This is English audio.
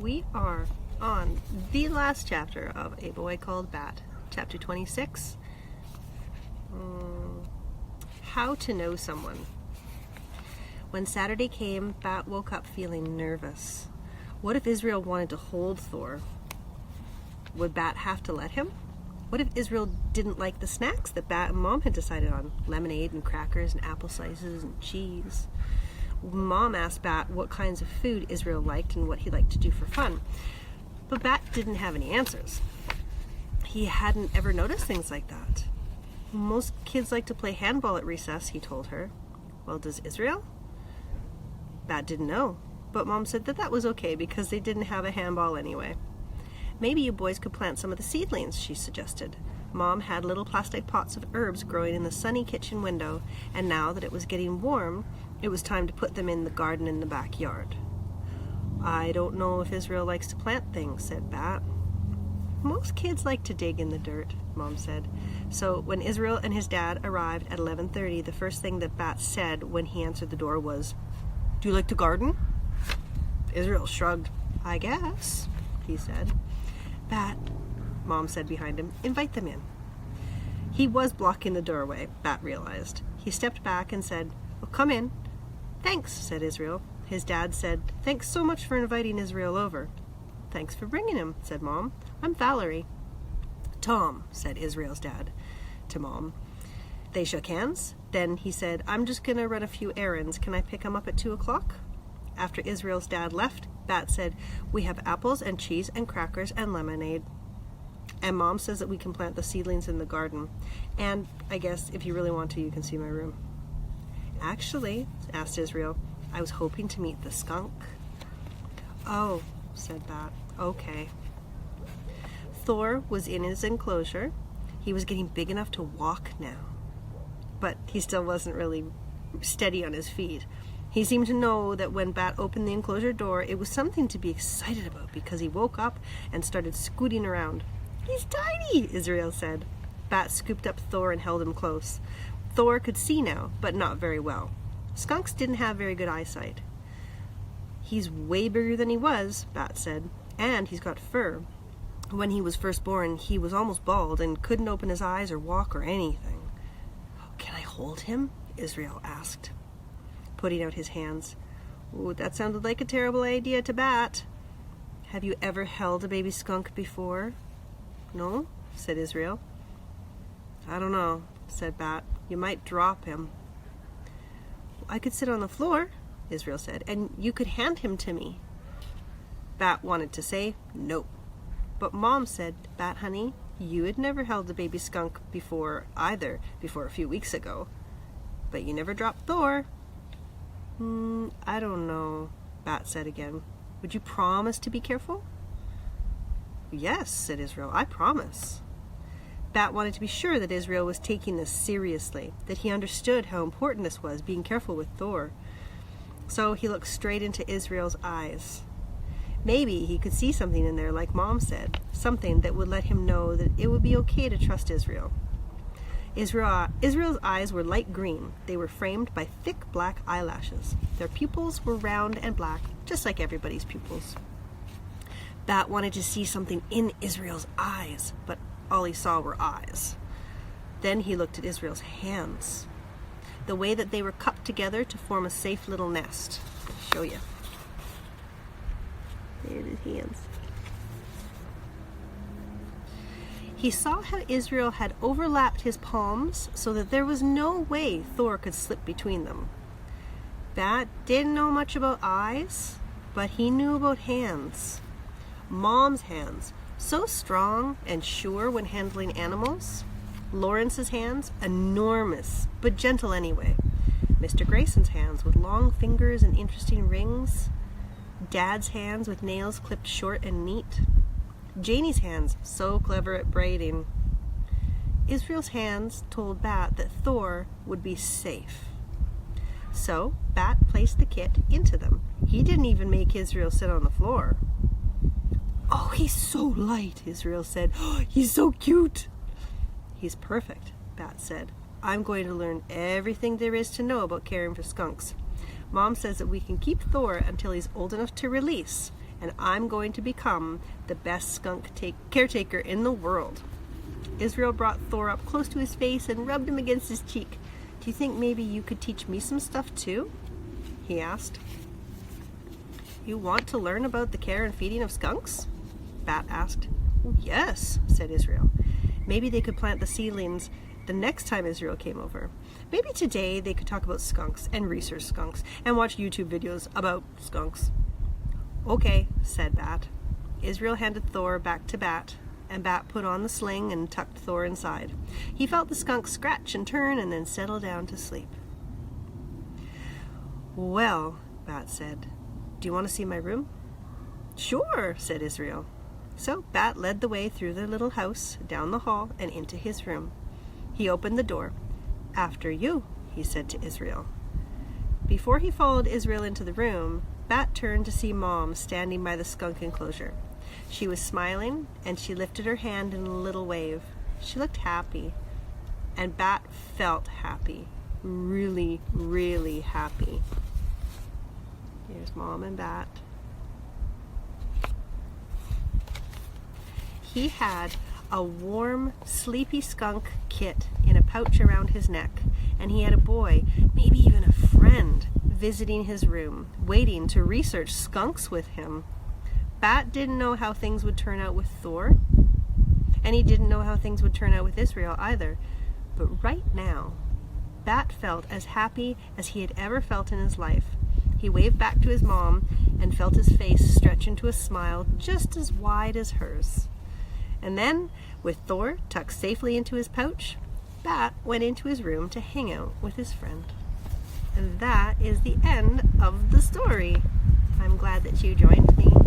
We are on the last chapter of A Boy Called Bat, chapter 26. How to know someone. When Saturday came, Bat woke up feeling nervous. What if Israel wanted to hold Thor? Would Bat have to let him? What if Israel didn't like the snacks that Bat and Mom had decided on? Lemonade and crackers and apple slices and cheese. Mom asked Bat what kinds of food Israel liked and what he liked to do for fun. But Bat didn't have any answers. He hadn't ever noticed things like that. Most kids like to play handball at recess, he told her. Well, does Israel? Bat didn't know, but Mom said that was okay because they didn't have a handball anyway. Maybe you boys could plant some of the seedlings, she suggested. Mom had little plastic pots of herbs growing in the sunny kitchen window, and now that it was getting warm, it was time to put them in the garden in the backyard. I don't know if Israel likes to plant things, said Bat. Most kids like to dig in the dirt, Mom said. So when Israel and his dad arrived at 11:30, the first thing that Bat said when he answered the door was, "Do you like to garden?" Israel shrugged. "I guess," he said. "Bat," Mom said behind him, "invite them in." He was blocking the doorway, Bat realized. He stepped back and said, "Well, come in." "Thanks," said Israel. His dad said, "Thanks so much for inviting Israel over." "Thanks for bringing him," said Mom. "I'm Valerie." "Tom," said Israel's dad to Mom. They shook hands. Then he said, "I'm just going to run a few errands. Can I pick him up at 2 o'clock? After Israel's dad left, Bat said, "We have apples and cheese and crackers and lemonade. And Mom says that we can plant the seedlings in the garden. And I guess if you really want to, you can see my room." "Actually," asked Israel, "I was hoping to meet the skunk." "Oh," said Bat. "Okay." Thor was in his enclosure. He was getting big enough to walk now. But he still wasn't really steady on his feet. He seemed to know that when Bat opened the enclosure door, it was something to be excited about because he woke up and started scooting around. "He's tiny," Israel said. Bat scooped up Thor and held him close. Thor could see now, but not very well. Skunks didn't have very good eyesight. "He's way bigger than he was," Bat said, "and he's got fur. When he was first born, he was almost bald and couldn't open his eyes or walk or anything." "Can I hold him?" Israel asked, putting out his hands. "Ooh, that sounded like a terrible idea to Bat." "Have you ever held a baby skunk before?" "No," said Israel. "I don't know," said Bat. "You might drop him." "I could sit on the floor," Israel said, "and you could hand him to me." Bat wanted to say no, but Mom said, "Bat, honey, you had never held a baby skunk before either, before a few weeks ago. But you never dropped Thor." I don't know," Bat said again. "Would you promise to be careful?" "Yes," said Israel, "I promise." Bat wanted to be sure that Israel was taking this seriously, that he understood how important this was, being careful with Thor. So he looked straight into Israel's eyes. Maybe he could see something in there, like Mom said, something that would let him know that it would be okay to trust Israel. Israel's eyes were light green. They were framed by thick black eyelashes. Their pupils were round and black, just like everybody's pupils. Bat wanted to see something in Israel's eyes, but all he saw were eyes. Then he looked at Israel's hands, the way that they were cupped together to form a safe little nest. I'll show you. There's his hands. He saw how Israel had overlapped his palms so that there was no way Thor could slip between them. Bat didn't know much about eyes, but he knew about hands. Mom's hands, so strong and sure when handling animals. Lawrence's hands, enormous, but gentle anyway. Mr. Grayson's hands with long fingers and interesting rings. Dad's hands with nails clipped short and neat. Janie's hands, so clever at braiding. Israel's hands told Bat that Thor would be safe. So Bat placed the kit into them. He didn't even make Israel sit on the floor. "Oh, he's so light," Israel said. "Oh, he's so cute." "He's perfect," Bat said. "I'm going to learn everything there is to know about caring for skunks. Mom says that we can keep Thor until he's old enough to release, and I'm going to become the best skunk caretaker in the world. Israel brought Thor up close to his face and rubbed him against his cheek. Do you think maybe you could teach me some stuff too? He asked. You want to learn about the care and feeding of skunks? Bat asked. Yes, said Israel. Maybe they could plant the seedlings the next time Israel came over. Maybe today they could talk about skunks and research skunks and watch YouTube videos about skunks. Okay, said Bat. Israel handed Thor back to Bat, and Bat put on the sling and tucked Thor inside. He felt the skunk scratch and turn and then settle down to sleep. Well, Bat said, do you want to see my room? Sure, said Israel. So Bat led the way through their little house, down the hall, and into his room. He opened the door. After you, he said to Israel. Before he followed Israel into the room, Bat turned to see Mom standing by the skunk enclosure. She was smiling, and she lifted her hand in a little wave. She looked happy, and Bat felt happy. Really, really happy. Here's Mom and Bat. He had a warm, sleepy skunk kit in a pouch around his neck, and he had a boy, maybe even a friend, visiting his room, waiting to research skunks with him. Bat didn't know how things would turn out with Thor, and he didn't know how things would turn out with Israel either. But right now, Bat felt as happy as he had ever felt in his life. He waved back to his mom and felt his face stretch into a smile just as wide as hers. And then, with Thor tucked safely into his pouch, Bat went into his room to hang out with his friend. And that is the end of the story. I'm glad that you joined me.